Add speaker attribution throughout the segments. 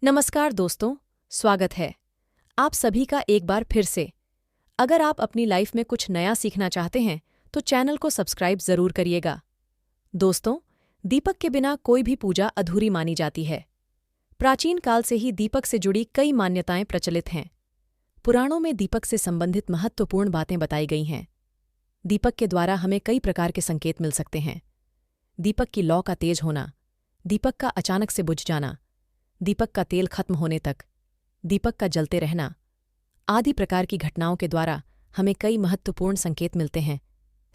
Speaker 1: नमस्कार दोस्तों, स्वागत है आप सभी का एक बार फिर से। अगर आप अपनी लाइफ में कुछ नया सीखना चाहते हैं तो चैनल को सब्सक्राइब जरूर करिएगा। दोस्तों, दीपक के बिना कोई भी पूजा अधूरी मानी जाती है। प्राचीन काल से ही दीपक से जुड़ी कई मान्यताएं प्रचलित हैं। पुराणों में दीपक से संबंधित महत्वपूर्ण बातें बताई गई हैं। दीपक के द्वारा हमें कई प्रकार के संकेत मिल सकते हैं। दीपक की लौ का तेज होना, दीपक का अचानक से बुझ जाना, दीपक का तेल खत्म होने तक, दीपक का जलते रहना आदि प्रकार की घटनाओं के द्वारा हमें कई महत्वपूर्ण संकेत मिलते हैं।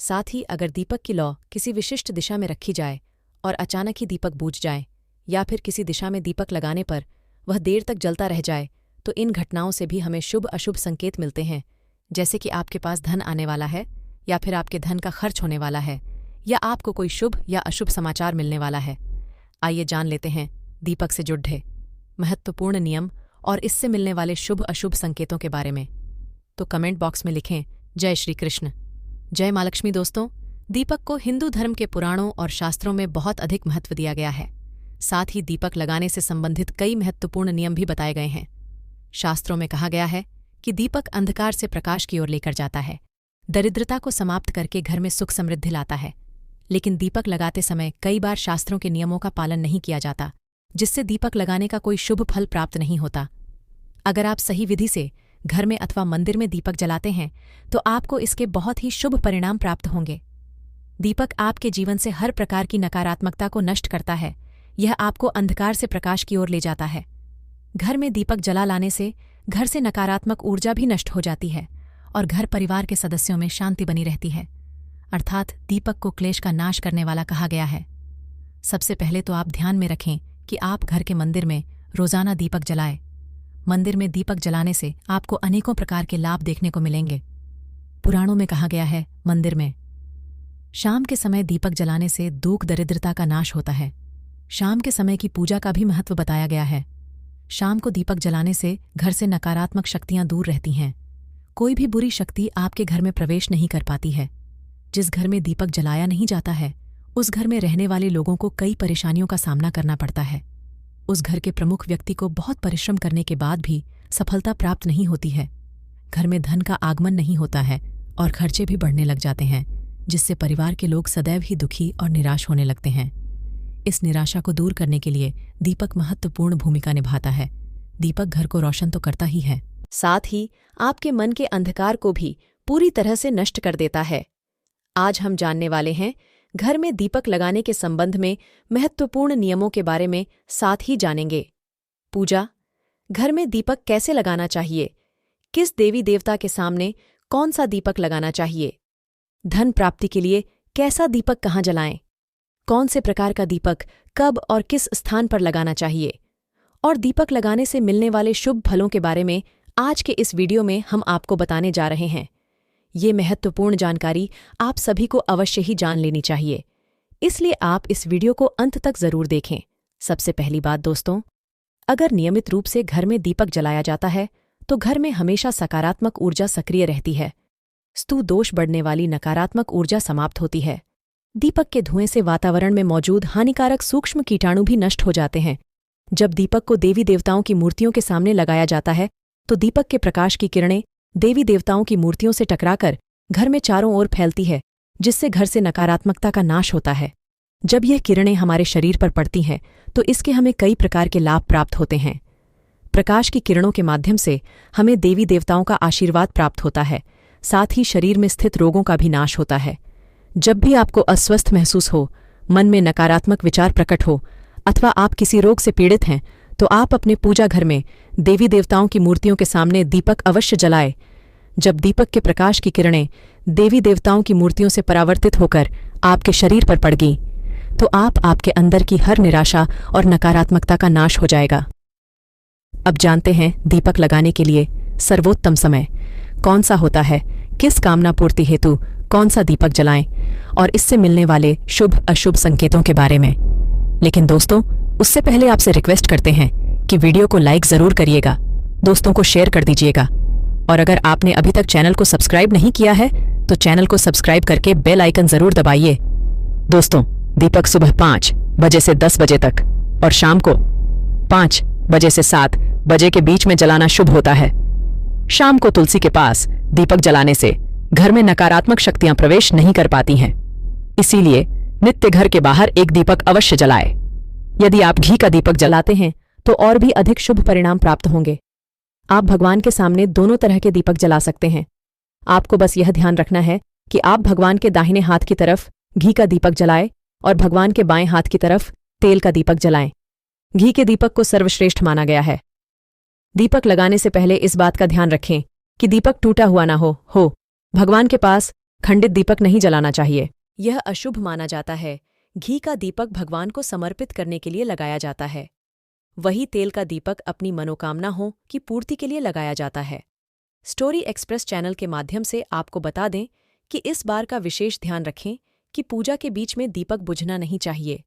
Speaker 1: साथ ही अगर दीपक की लौ किसी विशिष्ट दिशा में रखी जाए और अचानक ही दीपक बूझ जाए या फिर किसी दिशा में दीपक लगाने पर वह देर तक जलता रह जाए तो इन घटनाओं से भी हमें शुभ अशुभ संकेत मिलते हैं। जैसे कि आपके पास धन आने वाला है या फिर आपके धन का खर्च होने वाला है या आपको कोई शुभ या अशुभ समाचार मिलने वाला है। आइए जान लेते हैं दीपक से जुड़े महत्वपूर्ण नियम और इससे मिलने वाले शुभ अशुभ संकेतों के बारे में। तो कमेंट बॉक्स में लिखें जय श्री कृष्ण, जय मां लक्ष्मी। दोस्तों, दीपक को हिंदू धर्म के पुराणों और शास्त्रों में बहुत अधिक महत्व दिया गया है। साथ ही दीपक लगाने से संबंधित कई महत्वपूर्ण नियम भी बताए गए हैं। शास्त्रों में कहा गया है कि दीपक अंधकार से प्रकाश की ओर लेकर जाता है, दरिद्रता को समाप्त करके घर में सुख समृद्धि लाता है। लेकिन दीपक लगाते समय कई बार शास्त्रों के नियमों का पालन नहीं किया जाता, जिससे दीपक लगाने का कोई शुभ फल प्राप्त नहीं होता। अगर आप सही विधि से घर में अथवा मंदिर में दीपक जलाते हैं तो आपको इसके बहुत ही शुभ परिणाम प्राप्त होंगे। दीपक आपके जीवन से हर प्रकार की नकारात्मकता को नष्ट करता है। यह आपको अंधकार से प्रकाश की ओर ले जाता है। घर में दीपक जला लाने से घर से नकारात्मक ऊर्जा भी नष्ट हो जाती है और घर परिवार के सदस्यों में शांति बनी रहती है। अर्थात दीपक को क्लेश का नाश करने वाला कहा गया है। सबसे पहले तो आप ध्यान में रखें कि आप घर के मंदिर में रोजाना दीपक जलाएं। मंदिर में दीपक जलाने से आपको अनेकों प्रकार के लाभ देखने को मिलेंगे। पुराणों में कहा गया है मंदिर में शाम के समय दीपक जलाने से दुख दरिद्रता का नाश होता है। शाम के समय की पूजा का भी महत्व बताया गया है। शाम को दीपक जलाने से घर से नकारात्मक शक्तियां दूर रहती हैं। कोई भी बुरी शक्ति आपके घर में प्रवेश नहीं कर पाती है। जिस घर में दीपक जलाया नहीं जाता है उस घर में रहने वाले लोगों को कई परेशानियों का सामना करना पड़ता है। उस घर के प्रमुख व्यक्ति को बहुत परिश्रम करने के बाद भी सफलता प्राप्त नहीं होती है। घर में धन का आगमन नहीं होता है और खर्चे भी बढ़ने लग जाते हैं, जिससे परिवार के लोग सदैव ही दुखी और निराश होने लगते हैं। इस निराशा को दूर करने के लिए दीपक महत्वपूर्ण भूमिका निभाता है। दीपक घर को रोशन तो करता ही है, साथ ही आपके मन के अंधकार को भी पूरी तरह से नष्ट कर देता है। आज हम जानने वाले हैं घर में दीपक लगाने के संबंध में महत्वपूर्ण नियमों के बारे में, साथ ही जानेंगे पूजा, घर में दीपक कैसे लगाना चाहिए, किस देवी देवता के सामने कौन सा दीपक लगाना चाहिए, धन प्राप्ति के लिए कैसा दीपक कहाँ जलाएं, कौन से प्रकार का दीपक कब और किस स्थान पर लगाना चाहिए, और दीपक लगाने से मिलने वाले शुभ फलों के बारे में आज के इस वीडियो में हम आपको बताने जा रहे हैं। ये महत्वपूर्ण जानकारी आप सभी को अवश्य ही जान लेनी चाहिए, इसलिए आप इस वीडियो को अंत तक जरूर देखें। सबसे पहली बात दोस्तों, अगर नियमित रूप से घर में दीपक जलाया जाता है तो घर में हमेशा सकारात्मक ऊर्जा सक्रिय रहती है। स्तु दोष बढ़ने वाली नकारात्मक ऊर्जा समाप्त होती है। दीपक के धुएं से वातावरण में मौजूद हानिकारक सूक्ष्म कीटाणु भी नष्ट हो जाते हैं। जब दीपक को देवी देवताओं की मूर्तियों के सामने लगाया जाता है तो दीपक के प्रकाश की किरणें देवी देवताओं की मूर्तियों से टकराकर घर में चारों ओर फैलती है, जिससे घर से नकारात्मकता का नाश होता है। जब यह किरणें हमारे शरीर पर पड़ती हैं तो इसके हमें कई प्रकार के लाभ प्राप्त होते हैं। प्रकाश की किरणों के माध्यम से हमें देवी देवताओं का आशीर्वाद प्राप्त होता है। साथ ही शरीर में स्थित रोगों का भी नाश होता है। जब भी आपको अस्वस्थ महसूस हो, मन में नकारात्मक विचार प्रकट हो अथवा आप किसी रोग से पीड़ित हैं तो आप अपने पूजा घर में देवी देवताओं की मूर्तियों के सामने दीपक अवश्य जलाएं। जब दीपक के प्रकाश की किरणें देवी देवताओं की मूर्तियों से परावर्तित होकर आपके शरीर पर पड़गी तो आपके अंदर की हर निराशा और नकारात्मकता का नाश हो जाएगा। अब जानते हैं दीपक लगाने के लिए सर्वोत्तम समय कौन सा होता है, किस कामना पूर्ति हेतु कौन सा दीपक जलाएं और इससे मिलने वाले शुभ अशुभ संकेतों के बारे में। लेकिन दोस्तों, उससे पहले आपसे रिक्वेस्ट करते हैं कि वीडियो को लाइक जरूर करिएगा, दोस्तों को शेयर कर दीजिएगा और अगर आपने अभी तक चैनल को सब्सक्राइब नहीं किया है तो चैनल को सब्सक्राइब करके बेल आइकन जरूर दबाइए। दोस्तों, दीपक सुबह 5 बजे से 10 बजे तक और शाम को 5
Speaker 2: बजे से 7 बजे के बीच में जलाना शुभ होता है। शाम को तुलसी के पास दीपक जलाने से घर में नकारात्मक शक्तियां प्रवेश नहीं कर पाती हैं। इसीलिए नित्य घर के बाहर एक दीपक अवश्य जलाए। यदि आप घी का दीपक जलाते हैं तो और भी अधिक शुभ परिणाम प्राप्त होंगे। आप भगवान के सामने दोनों तरह के दीपक जला सकते हैं। आपको बस यह ध्यान रखना है कि आप भगवान के दाहिने हाथ की तरफ घी का दीपक जलाएं और भगवान के बाएं हाथ की तरफ तेल का दीपक जलाएं। घी के दीपक को सर्वश्रेष्ठ माना गया है। दीपक लगाने से पहले इस बात का ध्यान रखें कि दीपक टूटा हुआ ना हो। भगवान के पास खंडित दीपक नहीं जलाना चाहिए। यह अशुभ माना जाता है। घी का दीपक भगवान को समर्पित करने के लिए लगाया जाता है। वही तेल का दीपक अपनी मनोकामना हो की पूर्ति के लिए लगाया जाता है। स्टोरी एक्सप्रेस चैनल के माध्यम से आपको बता दें कि इस बार का विशेष ध्यान रखें कि पूजा के बीच में दीपक बुझना नहीं चाहिए।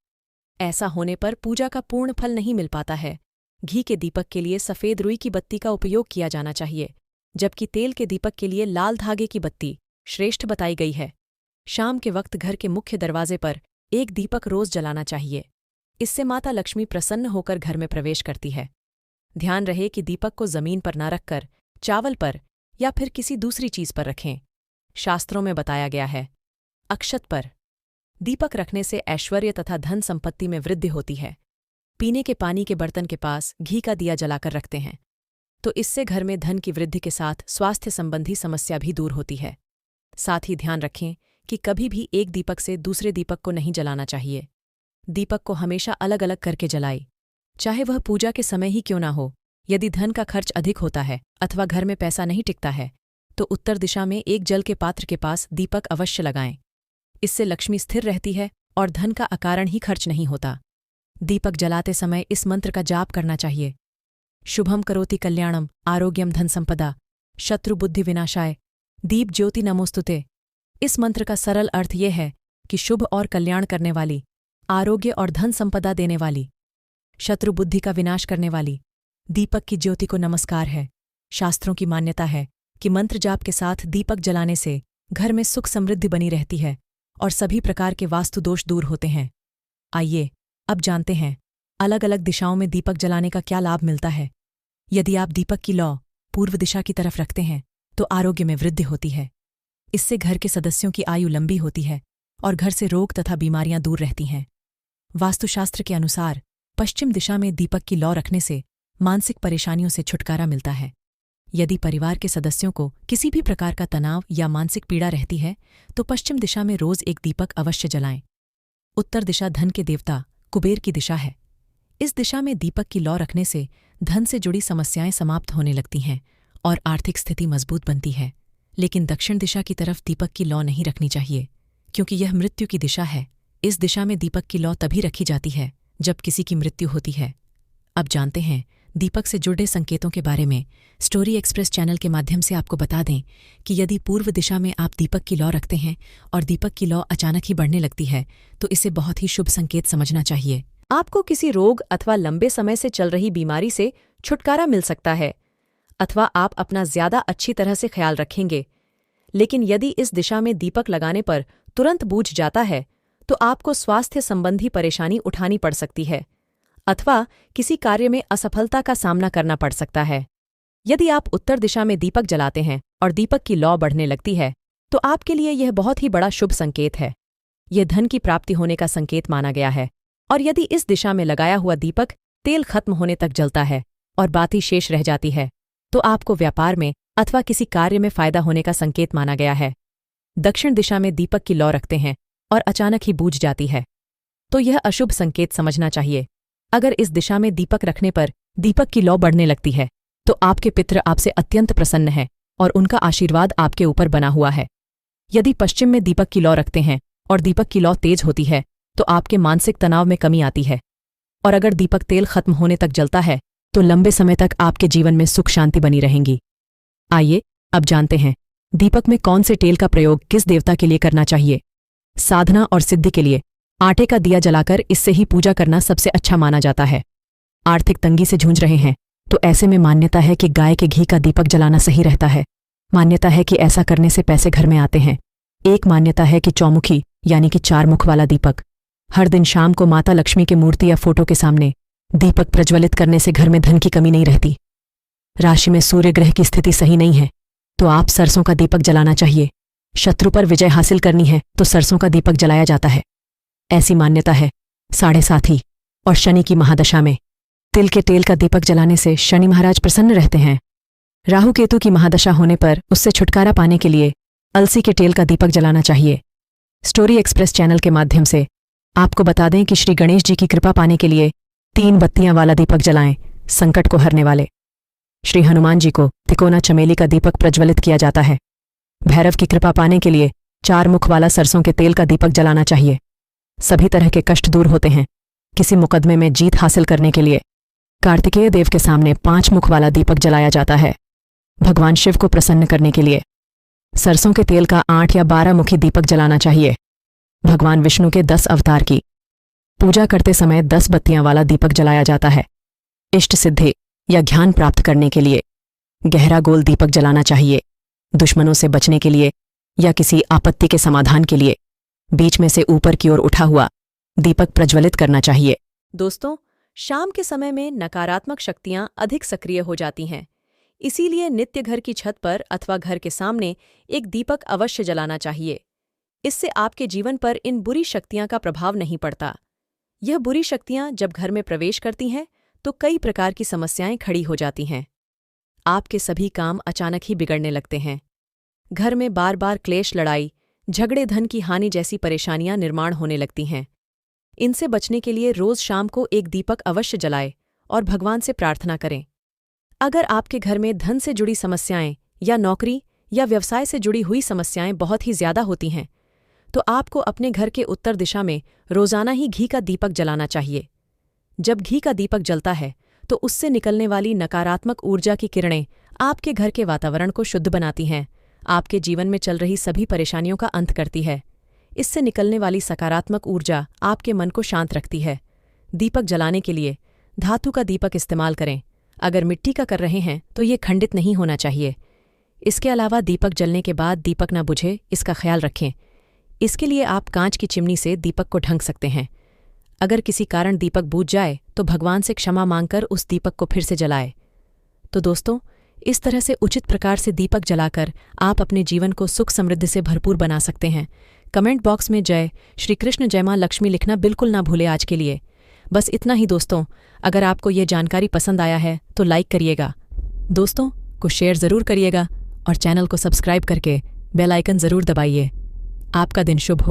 Speaker 2: ऐसा होने पर पूजा का पूर्ण फल नहीं मिल पाता है। घी के दीपक के लिए सफ़ेद रुई की बत्ती का उपयोग किया जाना चाहिए, जबकि तेल के दीपक के लिए लाल धागे की बत्ती श्रेष्ठ बताई गई है। शाम के वक्त घर के मुख्य दरवाजे पर एक दीपक रोज जलाना चाहिए। इससे माता लक्ष्मी प्रसन्न होकर घर में प्रवेश करती है। ध्यान रहे कि दीपक को जमीन पर न रखकर चावल पर या फिर किसी दूसरी चीज पर रखें। शास्त्रों में बताया गया है, अक्षत पर दीपक रखने से ऐश्वर्य तथा धन संपत्ति में वृद्धि होती है। पीने के पानी के बर्तन के पास घी का दिया जलाकर रखते हैं तो इससे घर में धन की वृद्धि के साथ स्वास्थ्य संबंधी समस्या भी दूर होती है। साथ ही ध्यान रखें कि कभी भी एक दीपक से दूसरे दीपक को नहीं जलाना चाहिए। दीपक को हमेशा अलग अलग करके जलाए, चाहे वह पूजा के समय ही क्यों ना हो। यदि धन का खर्च अधिक होता है अथवा घर में पैसा नहीं टिकता है तो उत्तर दिशा में एक जल के पात्र के पास दीपक अवश्य लगाएं। इससे लक्ष्मी स्थिर रहती है और धन का अकारण ही खर्च नहीं होता। दीपक जलाते समय इस मंत्र का जाप करना चाहिए, शुभम करोति कल्याणम आरोग्यम धन संपदा शत्रु बुद्धि विनाशाय दीप ज्योति नमोस्तुते। इस मंत्र का सरल अर्थ यह है कि शुभ और कल्याण करने वाली, आरोग्य और धन संपदा देने वाली, शत्रु बुद्धि का विनाश करने वाली दीपक की ज्योति को नमस्कार है। शास्त्रों की मान्यता है कि मंत्र जाप के साथ दीपक जलाने से घर में सुख समृद्धि बनी रहती है और सभी प्रकार के वास्तु दोष दूर होते हैं। आइए अब जानते हैं अलग अलग दिशाओं में दीपक जलाने का क्या लाभ मिलता है। यदि आप दीपक की लौ पूर्व दिशा की तरफ रखते हैं तो आरोग्य में वृद्धि होती है। इससे घर के सदस्यों की आयु लंबी होती है और घर से रोग तथा बीमारियां दूर रहती हैं। वास्तुशास्त्र के अनुसार पश्चिम दिशा में दीपक की लौ रखने से मानसिक परेशानियों से छुटकारा मिलता है। यदि परिवार के सदस्यों को किसी भी प्रकार का तनाव या मानसिक पीड़ा रहती है तो पश्चिम दिशा में रोज एक दीपक अवश्य जलाएं। उत्तर दिशा धन के देवता कुबेर की दिशा है। इस दिशा में दीपक की लौ रखने से धन से जुड़ी समस्याएं समाप्त होने लगती हैं और आर्थिक स्थिति मजबूत बनती है। लेकिन दक्षिण दिशा की तरफ दीपक की लौ नहीं रखनी चाहिए, क्योंकि यह मृत्यु की दिशा है। इस दिशा में दीपक की लौ तभी रखी जाती है जब किसी की मृत्यु होती है। अब जानते हैं दीपक से जुड़े संकेतों के बारे में। स्टोरी एक्सप्रेस चैनल के माध्यम से आपको बता दें कि यदि पूर्व दिशा में आप दीपक की लौ रखते हैं और दीपक की लौ अचानक ही बढ़ने लगती है तो इसे बहुत ही शुभ संकेत समझना चाहिए। आपको किसी रोग अथवा लंबे समय से चल रही बीमारी से छुटकारा मिल सकता है अथवा आप अपना ज्यादा अच्छी तरह से ख्याल रखेंगे। लेकिन यदि इस दिशा में दीपक लगाने पर तुरंत बूझ जाता है तो आपको स्वास्थ्य संबंधी परेशानी उठानी पड़ सकती है अथवा किसी कार्य में असफलता का सामना करना पड़ सकता है। यदि आप उत्तर दिशा में दीपक जलाते हैं और दीपक की लौ बढ़ने लगती है तो आपके लिए यह बहुत ही बड़ा शुभ संकेत है। यह धन की प्राप्ति होने का संकेत माना गया है। और यदि इस दिशा में लगाया हुआ दीपक तेल खत्म होने तक जलता है और बाती शेष रह जाती है तो आपको व्यापार में अथवा किसी कार्य में फायदा होने का संकेत माना गया है। दक्षिण दिशा में दीपक की लौ रखते हैं और अचानक ही बूझ जाती है तो यह अशुभ संकेत समझना चाहिए। अगर इस दिशा में दीपक रखने पर दीपक की लौ बढ़ने लगती है तो आपके पितृ आपसे अत्यंत प्रसन्न हैं और उनका आशीर्वाद आपके ऊपर बना हुआ है। यदि पश्चिम में दीपक की लौ रखते हैं और दीपक की लौ तेज होती है तो आपके मानसिक तनाव में कमी आती है। और अगर दीपक तेल खत्म होने तक जलता है तो लंबे समय तक आपके जीवन में सुख शांति बनी रहेंगी। आइए अब जानते हैं दीपक में कौन से तेल का प्रयोग किस देवता के लिए करना चाहिए। साधना और सिद्धि के लिए आटे का दिया जलाकर इससे ही पूजा करना सबसे अच्छा माना जाता है। आर्थिक तंगी से जूझ रहे हैं तो ऐसे में मान्यता है कि गाय के घी का दीपक जलाना सही रहता है। मान्यता है कि ऐसा करने से पैसे घर में आते हैं। एक मान्यता है कि चौमुखी यानी कि 4 मुख वाला दीपक हर दिन शाम को माता लक्ष्मी की मूर्ति या फोटो के सामने दीपक प्रज्वलित करने से घर में धन की कमी नहीं रहती। राशि में सूर्य ग्रह की स्थिति सही नहीं है तो आप सरसों का दीपक जलाना चाहिए। शत्रु पर विजय हासिल करनी है तो सरसों का दीपक जलाया जाता है। ऐसी मान्यता है। 7.5 और शनि की महादशा में तिल के तेल का दीपक जलाने से शनि महाराज प्रसन्न रहते हैं। राहु केतु की महादशा होने पर उससे छुटकारा पाने के लिए अलसी के तेल का दीपक जलाना चाहिए। स्टोरी एक्सप्रेस चैनल के माध्यम से आपको बता दें कि श्री गणेश जी की कृपा पाने के लिए 3 बत्तियां वाला दीपक जलाएं, संकट को हरने वाले। श्री हनुमान जी को तिकोना चमेली का दीपक प्रज्वलित किया जाता है। भैरव की कृपा पाने के लिए 4 मुख वाला सरसों के तेल का दीपक जलाना चाहिए। सभी तरह के कष्ट दूर होते हैं। किसी मुकदमे में जीत हासिल करने के लिए कार्तिकेय देव के सामने 5 मुख वाला दीपक जलाया जाता है। भगवान शिव को प्रसन्न करने के लिए सरसों के तेल का 8 या 12 मुखी दीपक जलाना चाहिए। भगवान विष्णु के 10 अवतार की पूजा करते समय 10 बत्तियां वाला दीपक जलाया जाता है। इष्ट सिद्धि या ज्ञान प्राप्त करने के लिए गहरा गोल दीपक जलाना चाहिए। दुश्मनों से बचने के लिए या किसी आपत्ति के समाधान के लिए बीच में से ऊपर की ओर उठा हुआ दीपक प्रज्वलित करना चाहिए।
Speaker 1: दोस्तों, शाम के समय में नकारात्मक शक्तियां अधिक सक्रिय हो जाती हैं। इसीलिए नित्य घर की छत पर अथवा घर के सामने एक दीपक अवश्य जलाना चाहिए। इससे आपके जीवन पर इन बुरी शक्तियां का प्रभाव नहीं पड़ता। यह बुरी शक्तियां जब घर में प्रवेश करती हैं तो कई प्रकार की समस्याएं खड़ी हो जाती हैं। आपके सभी काम अचानक ही बिगड़ने लगते हैं। घर में बार बार क्लेश, लड़ाई, झगड़े, धन की हानि जैसी परेशानियां निर्माण होने लगती हैं। इनसे बचने के लिए रोज शाम को एक दीपक अवश्य जलाएं और भगवान से प्रार्थना करें। अगर आपके घर में धन से जुड़ी समस्याएं या नौकरी या व्यवसाय से जुड़ी हुई समस्याएं बहुत ही ज्यादा होती हैं तो आपको अपने घर के उत्तर दिशा में रोजाना ही घी का दीपक जलाना चाहिए। जब घी का दीपक जलता है तो उससे निकलने वाली नकारात्मक ऊर्जा की किरणें आपके घर के वातावरण को शुद्ध बनाती हैं, आपके जीवन में चल रही सभी परेशानियों का अंत करती है। इससे निकलने वाली सकारात्मक ऊर्जा आपके मन को शांत रखती है। दीपक जलाने के लिए धातु का दीपक इस्तेमाल करें। अगर मिट्टी का कर रहे हैं तो ये खंडित नहीं होना चाहिए। इसके अलावा दीपक जलने के बाद दीपक न बुझे, इसका ख्याल रखें। इसके लिए आप कांच की चिमनी से दीपक को ढक सकते हैं। अगर किसी कारण दीपक बुझ जाए तो भगवान से क्षमा मांगकर उस दीपक को फिर से जलाए। तो दोस्तों, इस तरह से उचित प्रकार से दीपक जलाकर आप अपने जीवन को सुख समृद्धि से भरपूर बना सकते हैं। कमेंट बॉक्स में जय श्री कृष्ण, जय मां लक्ष्मी लिखना बिल्कुल ना भूले आज के लिए। बस इतना ही दोस्तों। अगर आपको ये जानकारी पसंद आया है तो लाइक करिएगा, दोस्तों को शेयर ज़रूर करिएगा और चैनल को सब्सक्राइब करके बेल आइकन ज़रूर दबाइए। आपका दिन शुभ हो।